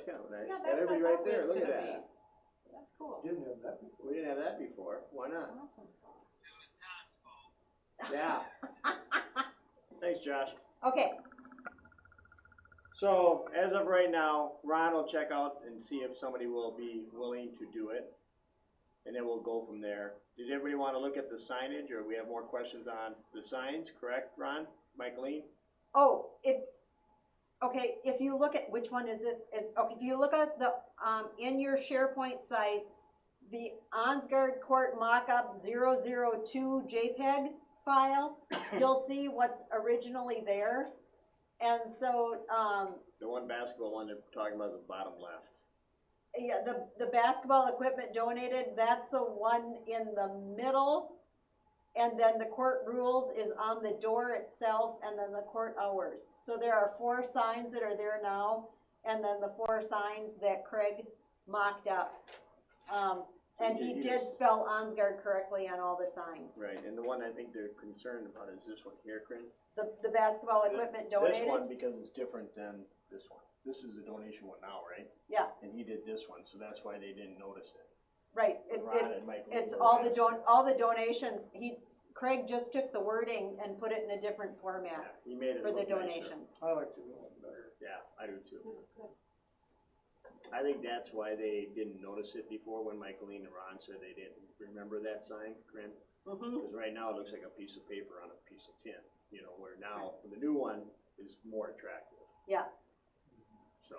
that's kind of nice. Yeah, Got that's everybody what I right thought there, it was look at gonna that. That's cool. Didn't have that before. We didn't have that before, why not? Awesome sauce. Yeah. Thanks, Josh. Okay, So, as of right now, Ron will check out and see if somebody will be willing to do it. And then we'll go from there. Did everybody wanna look at the signage, or we have more questions on the signs, correct, Ron? Michaeline? oh, okay, if you look at, which one is this? Okay, if you look at the, in your SharePoint site, the Onsgard Court mockup 002 JPEG file, you'll see what's originally there. And so, The one basketball one they're talking about, the bottom left. yeah, the basketball equipment donated, that's the one in the middle. And then the court rules is on the door itself, and then the court hours. So there are 4 signs that are there now, and then the 4 signs that Craig mocked up. And he did spell Onsgard correctly on all the signs. Right, and the one I think they're concerned about is this one here, Corinne. The basketball equipment donated. This one, because it's different than this one. This is the donation one now, right? Yeah. And he did this one, so that's why they didn't notice it. Right, Ron and Mike it's were all right. the donations, Craig just took the wording and put it in a different Yeah, format he made it for the look nicer. donations. I like the new one better. Yeah, I do too. I think that's why they didn't notice it before when Michaeline and Ron said they didn't remember that sign, Corinne. Mm-hmm. Because right now it looks like a piece of paper on a piece of tin, you know, where now the new one is more attractive. Yeah. So.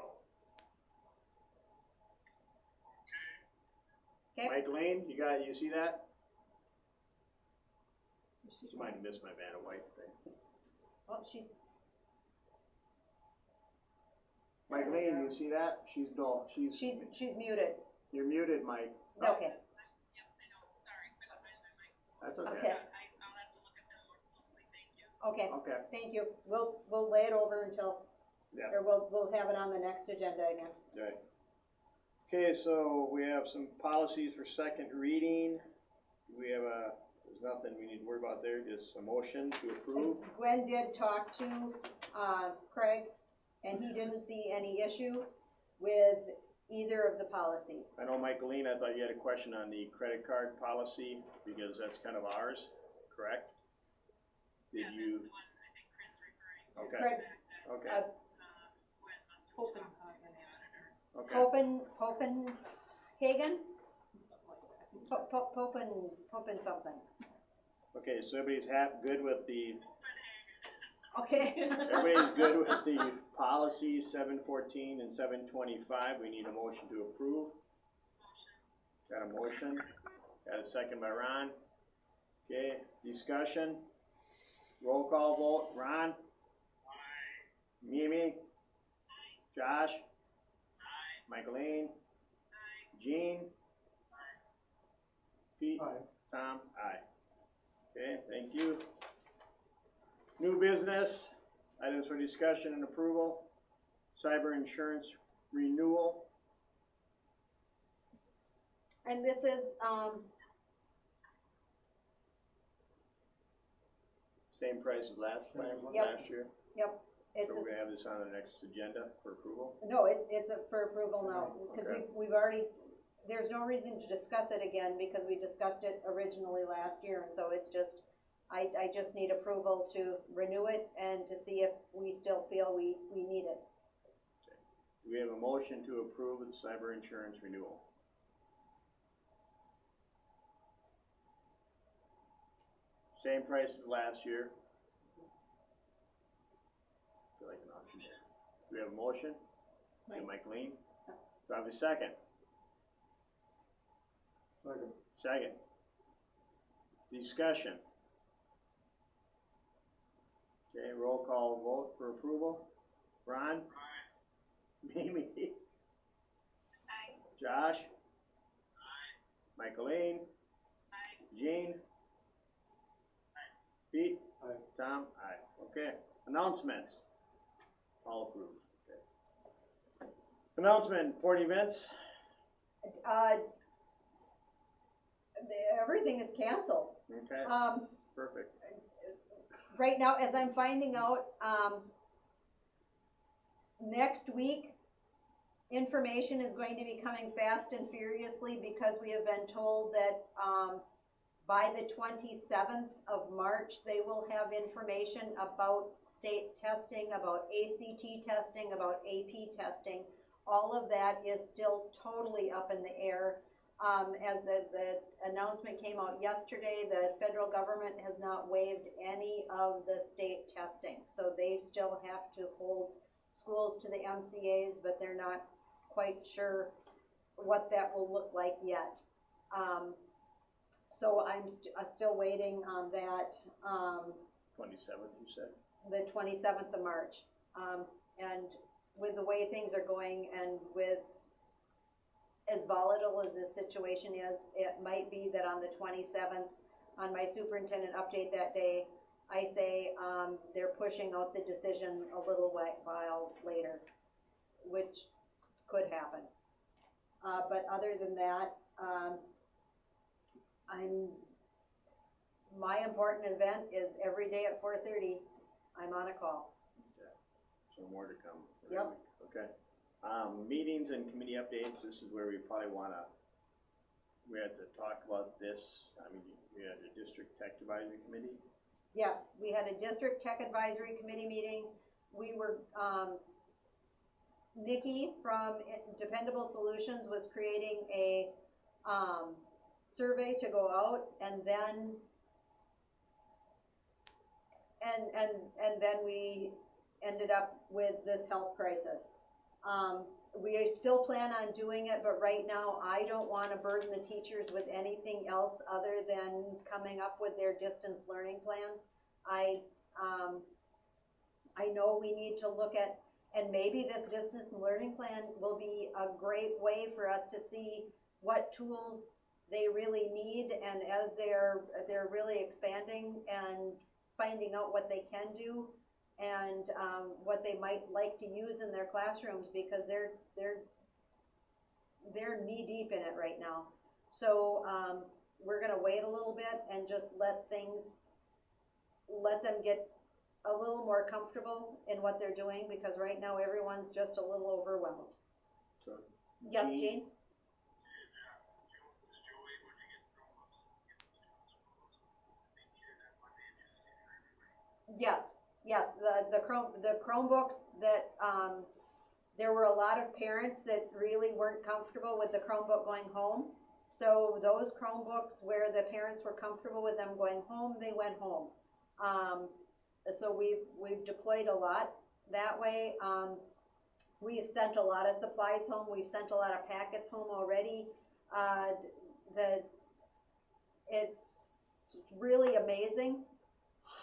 Okay. Michaeline, you see that? She might have missed my Vanna White thing. Well, she's, Michaeline, you see that? She's muted. you're muted, Mike. Okay, Yep, I know, sorry, couldn't find my mic. That's okay, okay. I'll have to look at them more closely, thank you. okay, Okay, thank you. We'll lay it over until, yeah, or we'll have it on the next agenda again. right. Okay, so we have some policies for second reading. We have there's nothing we need to worry about there, just a motion to approve. Gwen did talk to, Craig, and he didn't see any issue with either of the policies. I know, Michaeline, I thought you had a question on the credit card policy, because that's kind of ours, correct? Did Yeah, you? that's the one I think Corinne's referring to. Okay. Craig, The fact that, Okay, Gwen must have talked to the auditor. okay. Copenhagen? Popen something. Okay, so everybody's good with the, Okay. everybody's good with the policies 714 and 725. We need a motion to approve. Got a motion? Got a second by Ron? Okay, discussion? Roll call vote. Ron? Aye. Mimi? Aye. Josh? Aye. Michaeline? Aye. Jean? Aye. Pete? Aye. Tom? Aye. Okay, thank you. New business, items for discussion and approval, cyber insurance renewal. And this is, Same price as last time, Yep. last year. yep, it's, So we're gonna have this on the next agenda for approval. no, it's for approval now, because Okay. we've already, there's no reason to discuss it again, because we discussed it originally last year, and so it's just, I just need approval to renew it and to see if we still feel we need it. Do we have a motion to approve the cyber insurance renewal? Same price as last year. Feel like an option. Do we have a motion? Okay, Michaeline? Do I have a second? Second. Second. Discussion. Okay, roll call vote for approval. Ron? Aye. Mimi? Aye. Josh? Aye. Michaeline? Aye. Jean? Aye. Pete? Aye. Tom? Aye. Okay, announcements. All approved. Okay. Announcement, port events. Everything is canceled. Okay, perfect. Right now, as I'm finding out, next week, information is going to be coming fast and furiously because we have been told that, by the 27th of March, they will have information about state testing, about ACT testing, about AP testing. All of that is still totally up in the air. As the announcement came out yesterday, the federal government has not waived any of the state testing. So they still have to hold schools to the MCAs, but they're not quite sure what that will look like yet. So I'm still waiting on that, 27th, you said? the 27th of March. And with the way things are going and with as volatile as this situation is, it might be that on the 27th, on my superintendent update that day, I say, they're pushing out the decision a little while later, which could happen. But other than that, my important event is every day at 4:30, I'm on a call. Okay. So more to come. Yep. Okay. Meetings and committee updates, this is where we probably we had to talk about this. I mean, we had a district tech advisory committee. Yes, we had a district tech advisory committee meeting. We were, Nikki from Dependable Solutions was creating a, survey to go out, and then we ended up with this health crisis. We still plan on doing it, but right now I don't wanna burden the teachers with anything else other than coming up with their distance learning plan. I know we need to look at, and maybe this distance learning plan will be a great way for us to see what tools they really need, and as they're really expanding and finding out what they can do and what they might like to use in their classrooms, because they're knee deep in it right now. So we're gonna wait a little bit and just let them get a little more comfortable in what they're doing, because right now everyone's just a little overwhelmed. So, Yes, Jean? Jean? Yes, the Chromebooks that, there were a lot of parents that really weren't comfortable with the Chromebook going home. So those Chromebooks where the parents were comfortable with them going home, they went home. So we've deployed a lot that way. We've sent a lot of supplies home. We've sent a lot of packets home already. It's really amazing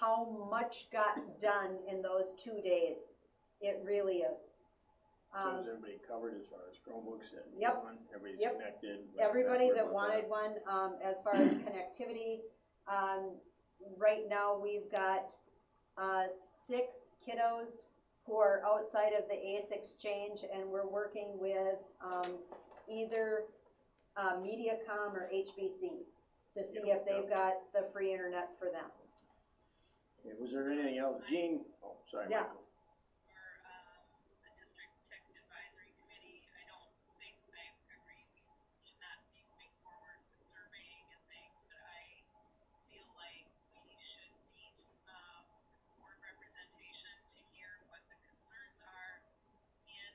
how much got done in those 2 days. It really is. So is everybody covered as far as Chromebooks and Yep. one? Everybody's Yep. connected? Everybody that Backward, wanted one, as far as connectivity, right now we've got 6 kiddos who are outside of the ACE exchange, and we're working with either MediaCom or HBC to see if they've got the free internet for them. Okay, was there anything else? Jean? Oh, sorry, Yeah. Michael. For the district tech advisory committee, I don't think, I agree, we should not be moving forward with surveying and things, but I feel like we should meet, board representation to hear what the concerns are in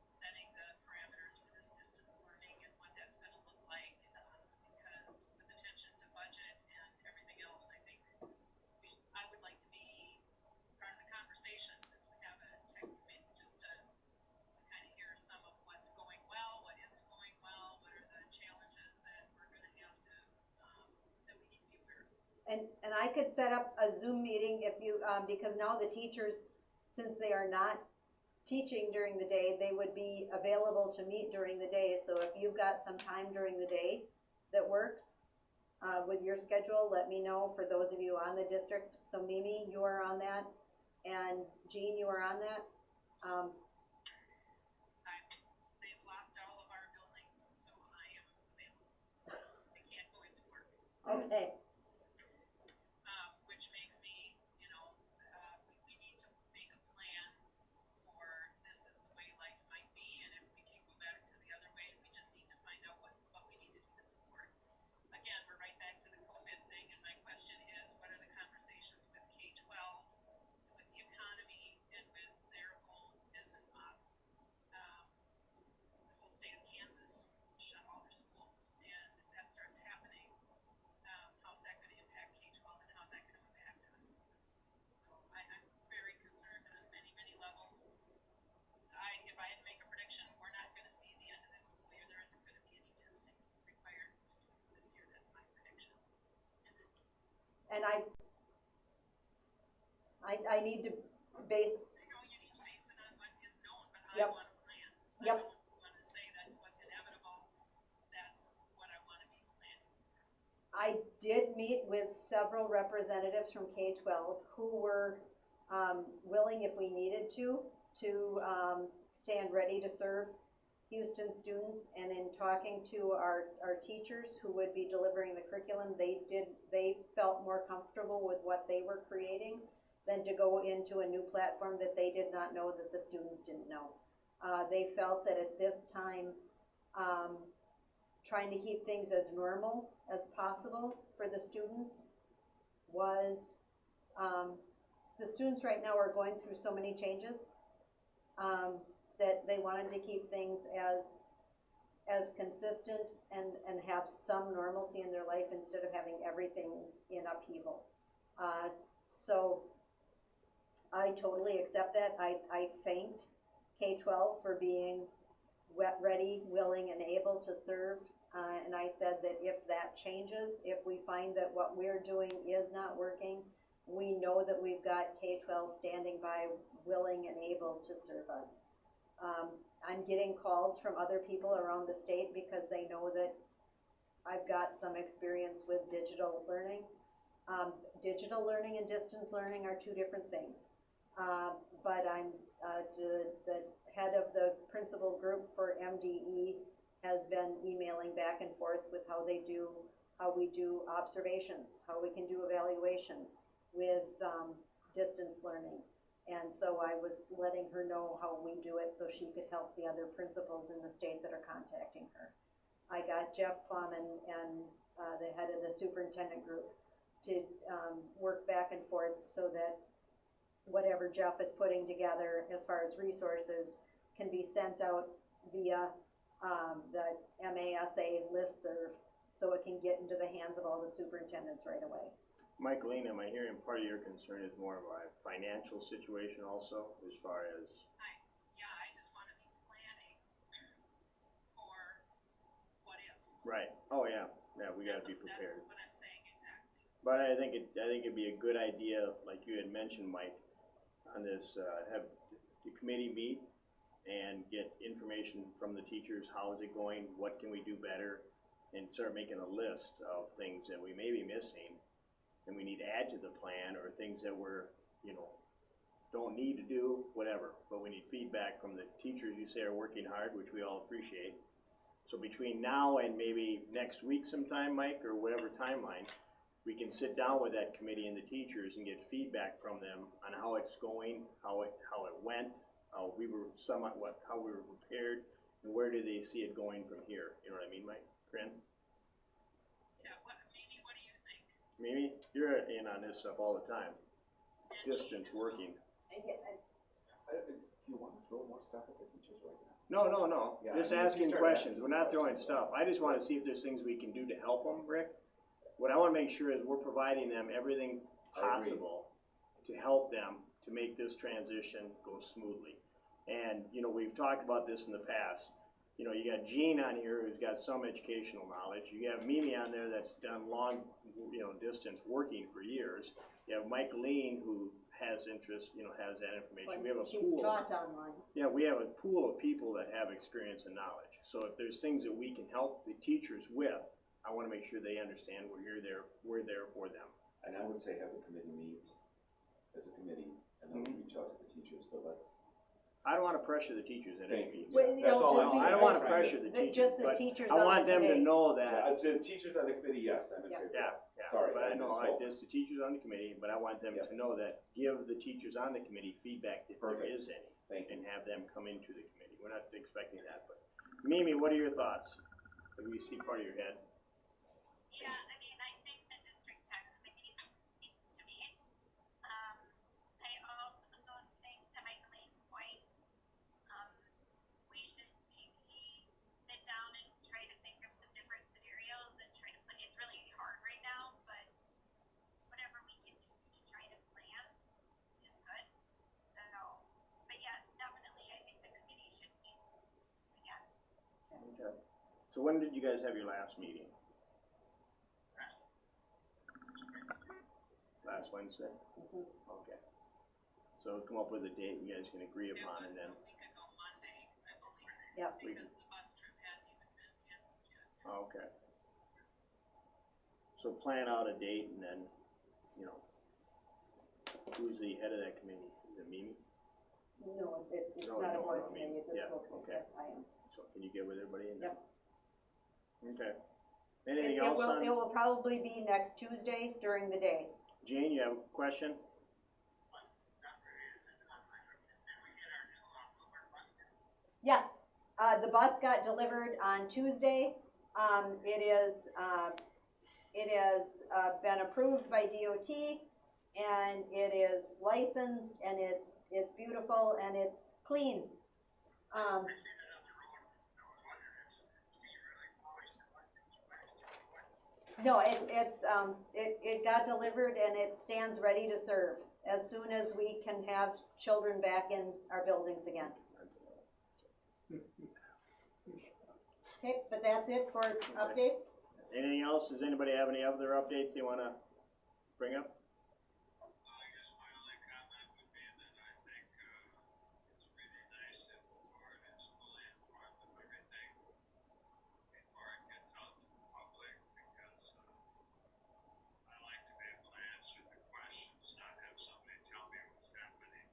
setting the parameters for this distance learning and what that's gonna look like, because with attention to budget and everything else, I think I would like to be part of the conversation since we have a tech committee, just to kind of hear some of what's going well, what isn't going well, what are the challenges that we're gonna have to, that we need to be aware of. And I could set up a Zoom meeting if you, because now the teachers, since they are not teaching during the day, they would be available to meet during the day. So if you've got some time during the day that works, with your schedule, let me know, for those of you on the district. So Mimi, you are on that, and Jean, you are on that. They've locked all of our buildings, so I am available. I can't go into work. Okay, Which makes me, we need to make a plan for this is the way life might be, and I need to base, I know you need to base it on what is known, but I Yep. want a plan. Yep. I don't wanna say that's what's inevitable, that's what I wanna be planning. I did meet with several representatives from K-12 who were, willing if we needed to stand ready to serve Houston students, and in talking to our teachers who would be delivering the curriculum, they felt more comfortable with what they were creating than to go into a new platform that they did not know, that the students didn't know. They felt that at this time, trying to keep things as normal as possible for the students was, the students right now are going through so many changes, that they wanted to keep things as consistent and have some normalcy in their life instead of having everything in upheaval. So I totally accept that. I thanked K-12 for being ready, willing, and able to serve. And I said that if that changes, if we find that what we're doing is not working, we know that we've got K-12 standing by, willing and able to serve us. I'm getting calls from other people around the state because they know that I've got some experience with digital learning. Digital learning and distance learning are two different things. But I'm, the head of the principal group for MDE has been emailing back and forth with how we do observations, how we can do evaluations with, distance learning. And so I was letting her know how we do it so she could help the other principals in the state that are contacting her. I got Jeff Plum and the head of the superintendent group to work back and forth so that whatever Jeff is putting together as far as resources can be sent out via the MASA listserv, so it can get into the hands of all the superintendents right away. Michaeline, am I hearing part of your concern is more of a financial situation also, as far as, I just wanna be planning for what ifs. right, oh yeah, we gotta be prepared. That's what I'm saying exactly. But I think it'd be a good idea, like you had mentioned, Mike, on this, have the committee meet and get information from the teachers, how is it going, what can we do better, and start making a list of things that we may be missing and we need to add to the plan, or things that we're, don't need to do, whatever, but we need feedback from the teachers you say are working hard, which we all appreciate. So between now and maybe next week sometime, Mike, or whatever timeline, we can sit down with that committee and the teachers and get feedback from them on how it's going, how it went, how we were how we were prepared, and where do they see it going from here? You know what I mean, Mike? Corinne? Yeah, Mimi, what do you think? Mimi, you're in on this stuff all the time. And Distance Jean as well. working. Do you want to throw more stuff at the teachers right now? No. Yeah, Just I mean, if you asking start questions. asking We're not throwing questions, stuff. I just wanna see if there's things we can do to help them, Rick. What I wanna make sure is we're providing them everything I agree. possible to help them to make this transition go smoothly. And, we've talked about this in the past. You got Jean on here who's got some educational knowledge. You have Mimi on there that's done long, distance working for years. You have Mike Lean who has interest, has that information. We have a She's pool. taught online. Yeah, we have a pool of people that have experience and knowledge. So if there's things that we can help the teachers with, I wanna make sure they understand we're there for them. And I would say have the committee meet as a committee, and then Mhm. reach out to the teachers, but let's, I don't wanna pressure the teachers at any thank you. means. Well, That's all I'm just No, saying. I don't the- wanna I'm trying pressure to- the teachers, Just the but teachers I on want the them to committee. know that, The teachers on the committee, yes, I'm in Yeah. favor. yeah. Sorry, But I I know, misspoke. just the teachers on the committee, but I want them Yep. to know that, give the teachers on the committee feedback if there Perfect. is any, Thank you. and have them come into the committee. We're not expecting that, but Mimi, what are your thoughts? Let me see part of your head. Yeah, I mean, I think the district tech committee needs to meet. I also think, to Mike Lane's point, we should maybe sit down and try to think of some different scenarios and try to plan. It's really hard right now, but whatever we can do to try to plan is good. So, but yes, definitely, I think the committee should meet again. Okay. So when did you guys have your last meeting? last Wednesday? Mhm. Okay. So come up with a date you guys can agree It upon, and was then, a week ago Monday, I believe. Yep. Because the bus trip hadn't even been canceled yet. okay. So plan out a date, and then, you know, who's the head of that committee? Is it Mimi? No, it's No, not a no, board no, I mean, committee, it's a yeah, school committee, okay. that's I am. So can you get with everybody? And Yep. Okay. Anything else It on, will probably be next Tuesday during the day. Jane, you have a question? Yes, the bus got delivered on Tuesday. It has been approved by DOT, and it is licensed, and it's beautiful, and it's clean. No, it got delivered, and it stands ready to serve as soon as we can have children back in our buildings again. Okay, but that's it for updates? Anything else? Does anybody have any other updates they wanna bring up? I guess my only comment would be that I think, it's really nice if the board is fully informed of everything before it gets out to the public, because, I like to be able to answer the questions, not have somebody tell me what's happening.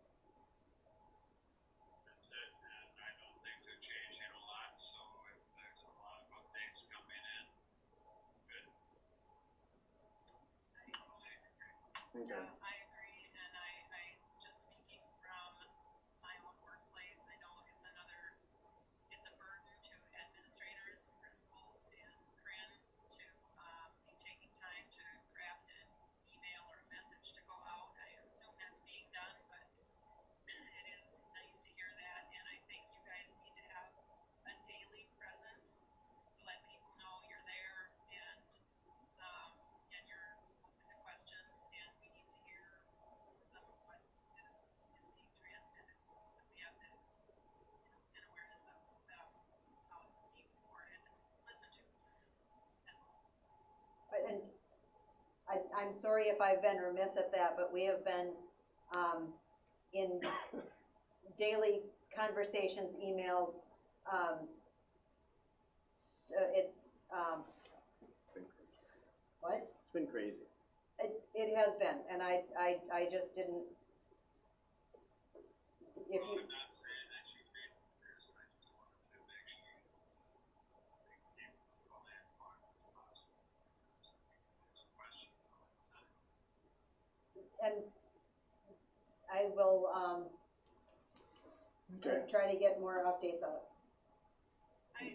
That's it, and I don't think they're changing a lot, so if there's a lot of updates coming in, good. Okay. I agree, and I just speaking from my own workplace, I know it's a burden to administrators, principals, and CRIN to, be taking time to craft an email or a message to go out. I assume that's being done, but it is nice to hear that, and I think you guys need to have a daily presence to let people know you're there, and you're open to questions, and we need to hear some of what is being transmitted, so that we have an awareness of how it's being supported and listened to as well. And I'm sorry if I've been remiss at that, but we have been, in daily conversations, emails, it's, what? It's been crazy. It has been, and I just didn't, if you, I'm not saying that you did this, I just wanted to make sure that they keep fully informed as possible. There's questions all the time. and I will, Okay. try to get more updates out. I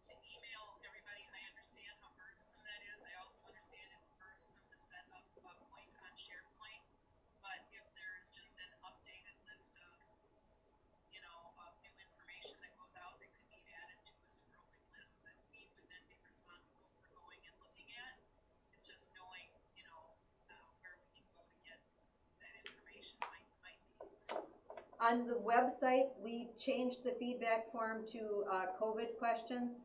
to email everybody, I understand how burdensome that is. I also understand it's burdensome to set up a point on SharePoint. But if there is just an updated list of, of new information that goes out that could be added to a scrolling list that we would then be responsible for going and looking at, it's just knowing, where we can go to get that information might be useful. On the website, we changed the feedback form to COVID questions.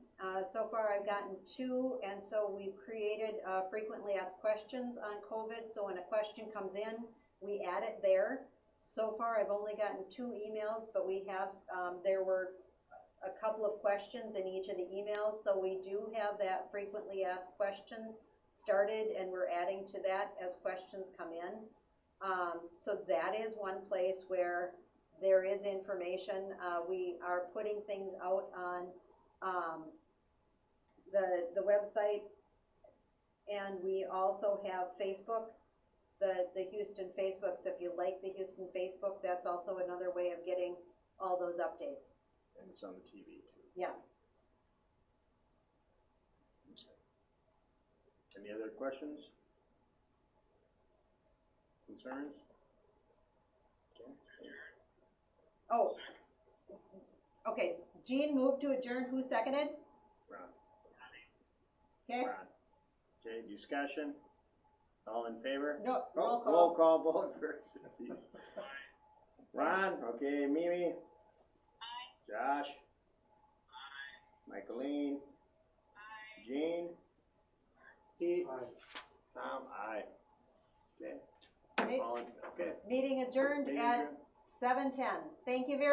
So far, I've gotten 2, and so we've created frequently asked questions on COVID. So when a question comes in, we add it there. So far, I've only gotten 2 emails, but we have, there were a couple of questions in each of the emails. So we do have that frequently asked question started, and we're adding to that as questions come in. So that is one place where there is information. We are putting things out on the website, and we also have Facebook, the Houston Facebook. So if you like the Houston Facebook, that's also another way of getting all those updates. And it's on the TV too. Yeah. Any other questions? Concerns? Okay. Oh, okay. Jean moved to adjourn. Who seconded? Ron. Okay. Ron. Okay, discussion? All in favor? No, Oh, roll call. roll call vote first. Jeez. Ron, okay, Mimi, Aye. Josh, Michaeline, Jean, Pete, Tom, aye. Right. All in, okay. Meeting adjourned Meeting at adjourned. 7:10. Thank you very